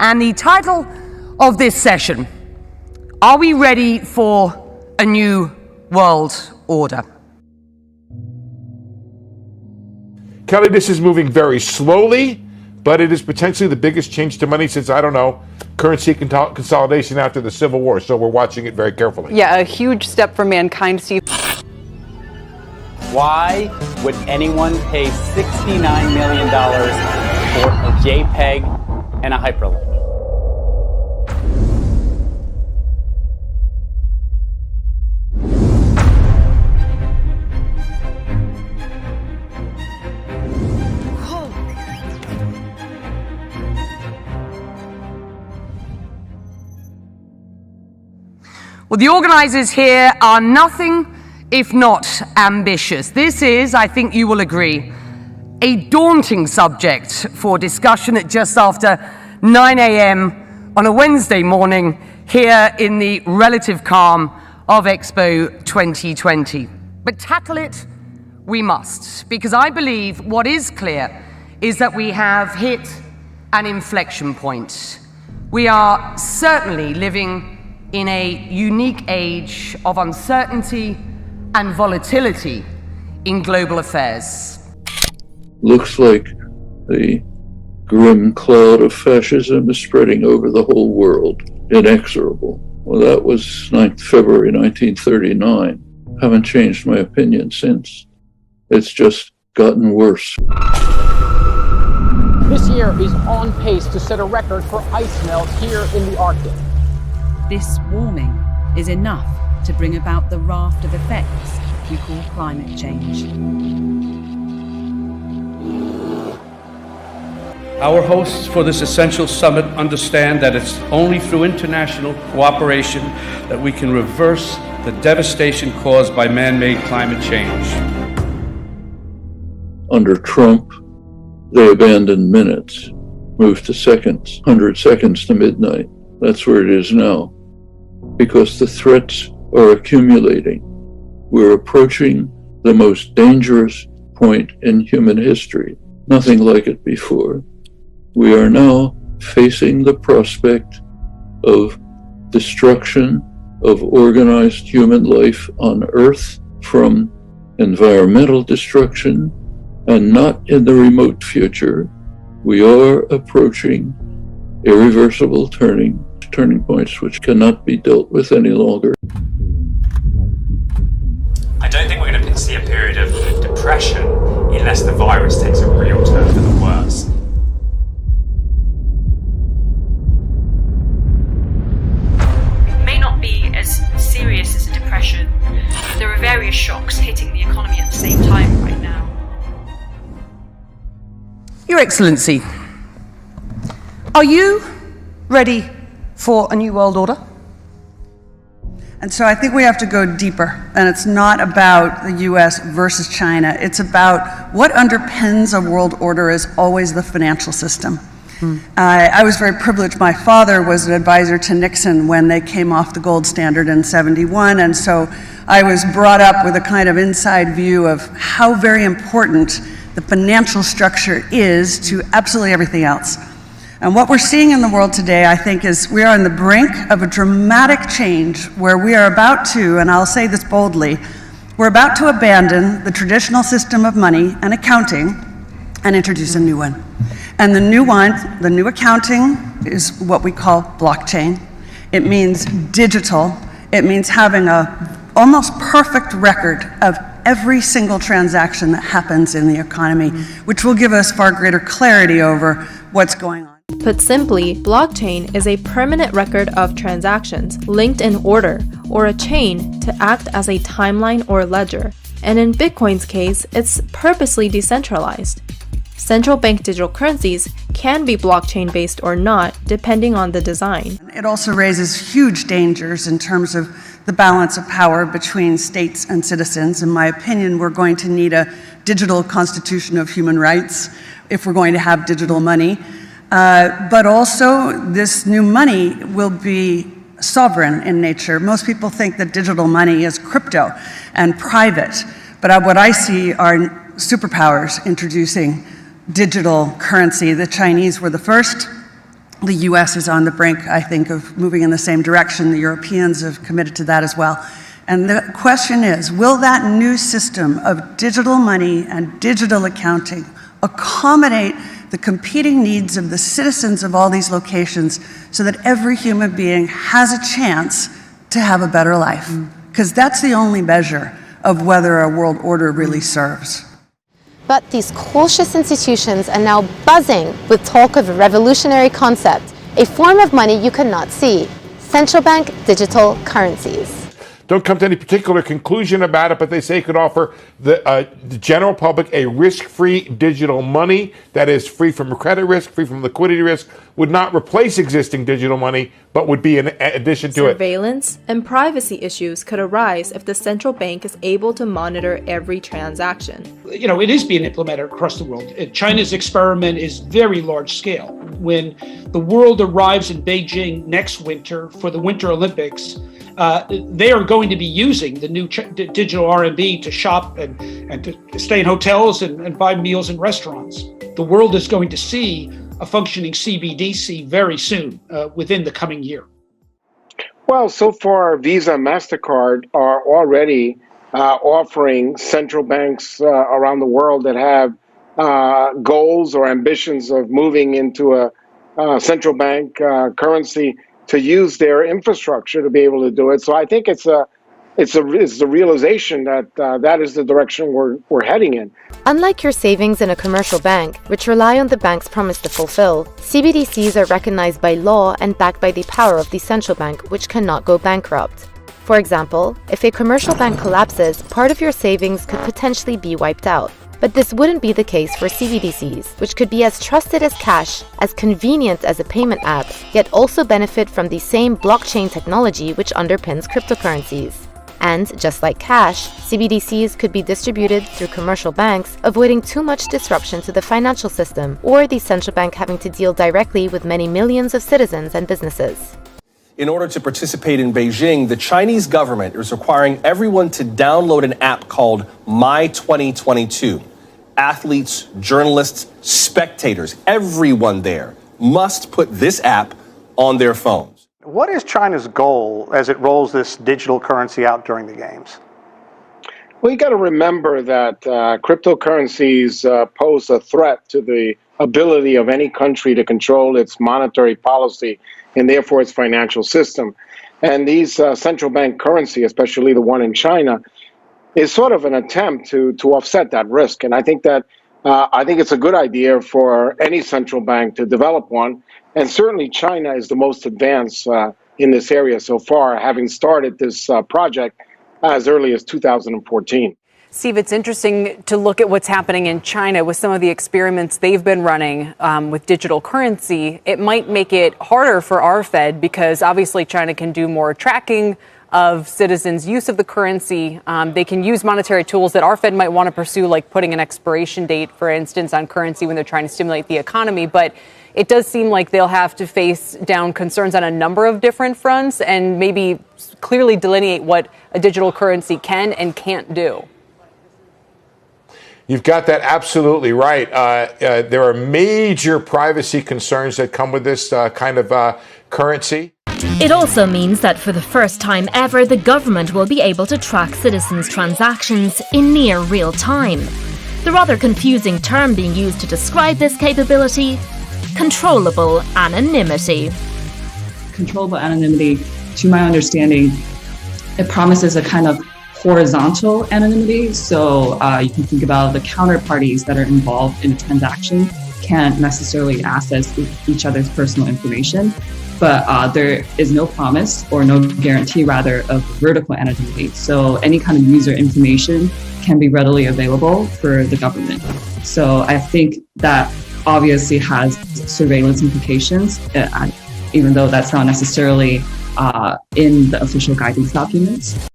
And the title of this session, are we ready for a new world order? Kelly, this is moving very slowly, but it is potentially the biggest change to money since, I don't know, currency consolidation after the Civil War. So we're watching it very carefully. Yeah, a huge step for mankind, Steve. Why would anyone pay $69 million for a JPEG and a hyperlink? Well, the organizers here are nothing if not ambitious. This is, I think you will agree, a daunting subject for discussion at just after 9 a.m. on a Wednesday morning here in the relative calm of Expo 2020. But tackle it we must, because I believe what is clear is that we have hit an inflection point. We are certainly living in a unique age of uncertainty and volatility in global affairs. Looks like the grim cloud of fascism is spreading over the whole world, inexorable. Well, that was February 1939. Haven't changed my opinion since. It's just gotten worse. This year is on pace to set a record for ice melt here in the Arctic. This warming is enough to bring about the raft of effects we call climate change. Our hosts for this essential summit understand that it's only through international cooperation that we can reverse the devastation caused by man-made climate change. Under Trump, they abandoned minutes, moved to seconds, 100 seconds to midnight. That's where it is now, because the threats are accumulating. We're approaching the most dangerous point in human history. Nothing like it before. We are now facing the prospect of destruction of organized human life on Earth from environmental destruction, and not in the remote future. We are approaching irreversible turning points which cannot be dealt with any longer. I don't think we're going to see a period of depression unless the virus takes a real turn for the worse. It may not be as serious as a depression. There are various shocks hitting the economy at the same time right now. Your Excellency, are you ready for a new world order? And so I think we have to go deeper, and it's not about the US versus China. It's about what underpins a world order is always the financial system. I was very privileged. My father was an advisor to Nixon when they came off the gold standard in '71, and so I was brought up with a kind of inside view of how very important the financial structure is to absolutely everything else. And what we're seeing in the world today, I think, is we are on the brink of a dramatic change where we are about to, and I'll say this boldly, we're about to abandon the traditional system of money and accounting and introduce a new one. And the new one, the new accounting, is what we call blockchain. It means digital. It means having a almost perfect record of every single transaction that happens in the economy, which will give us far greater clarity over what's going on. Put simply, blockchain is a permanent record of transactions linked in order, or a chain to act as a timeline or ledger. And in Bitcoin's case, it's purposely decentralized. Central bank digital currencies can be blockchain-based or not, depending on the design. It also raises huge dangers in terms of the balance of power between states and citizens. In my opinion, we're going to need a digital constitution of human rights if we're going to have digital money. But also, this new money will be sovereign in nature. Most people think that digital money is crypto and private, but what I see are superpowers introducing digital currency. The Chinese were the first. The US is on the brink, I think, of moving in the same direction. The Europeans have committed to that as well. And the question is, will that new system of digital money and digital accounting accommodate the competing needs of the citizens of all these locations so that every human being has a chance to have a better life? Because that's the only measure of whether a world order really serves. But these cautious institutions are now buzzing with talk of a revolutionary concept, a form of money you cannot see: central bank digital currencies. Don't come to any particular conclusion about it, but they say it could offer the general public a risk-free digital money that is free from credit risk, free from liquidity risk, would not replace existing digital money, but would be an addition to it. Surveillance and privacy issues could arise if the central bank is able to monitor every transaction. You know, it is being implemented across the world. China's experiment is very large scale. When the world arrives in Beijing next winter for the Winter Olympics, they are going to be using the new digital RMB to shop and to stay in hotels and buy meals in restaurants. The world is going to see a functioning CBDC very soon, within the coming year. Well, so far, Visa and MasterCard are already offering central banks around the world that have goals or ambitions of moving into a central bank currency to use their infrastructure to be able to do it. So I think it's the realization that that is the direction we're heading in. Unlike your savings in a commercial bank, which rely on the bank's promise to fulfill, CBDCs are recognized by law and backed by the power of the central bank, which cannot go bankrupt. For example, if a commercial bank collapses, part of your savings could potentially be wiped out. But this wouldn't be the case for CBDCs, which could be as trusted as cash, as convenient as a payment app, yet also benefit from the same blockchain technology which underpins cryptocurrencies. And just like cash, CBDCs could be distributed through commercial banks, avoiding too much disruption to the financial system, or the central bank having to deal directly with many millions of citizens and businesses. In order to participate in Beijing, the Chinese government is requiring everyone to download an app called My 2022. Athletes, journalists, spectators, everyone there must put this app on their phones. What is China's goal as it rolls this digital currency out during the games? Well, you got to remember that cryptocurrencies pose a threat to the ability of any country to control its monetary policy and therefore its financial system. And these central bank currency, especially the one in China, is sort of an attempt to offset that risk. And I think that it's a good idea for any central bank to develop one. And certainly China is the most advanced in this area so far, having started this project as early as 2014. Steve, it's interesting to look at what's happening in China with some of the experiments they've been running with digital currency. It might make it harder for our Fed because obviously China can do more tracking of citizens' use of the currency. They can use monetary tools that our Fed might want to pursue, like putting an expiration date, for instance, on currency when they're trying to stimulate the economy. But it does seem like they'll have to face down concerns on a number of different fronts and maybe clearly delineate what a digital currency can and can't do. You've got that absolutely right. There are major privacy concerns that come with this kind of currency. It also means that for the first time ever, the government will be able to track citizens' transactions in near real time. The rather confusing term being used to describe this capability: controllable anonymity. Controllable anonymity, to my understanding, it promises a kind of horizontal anonymity. So you can think about the counterparties that are involved in a transaction can't necessarily access each other's personal information, but there is no promise or no guarantee, rather, of vertical anonymity. So any kind of user information can be readily available for the government. So I think that obviously has surveillance implications, even though that's not necessarily in the official guidance documents.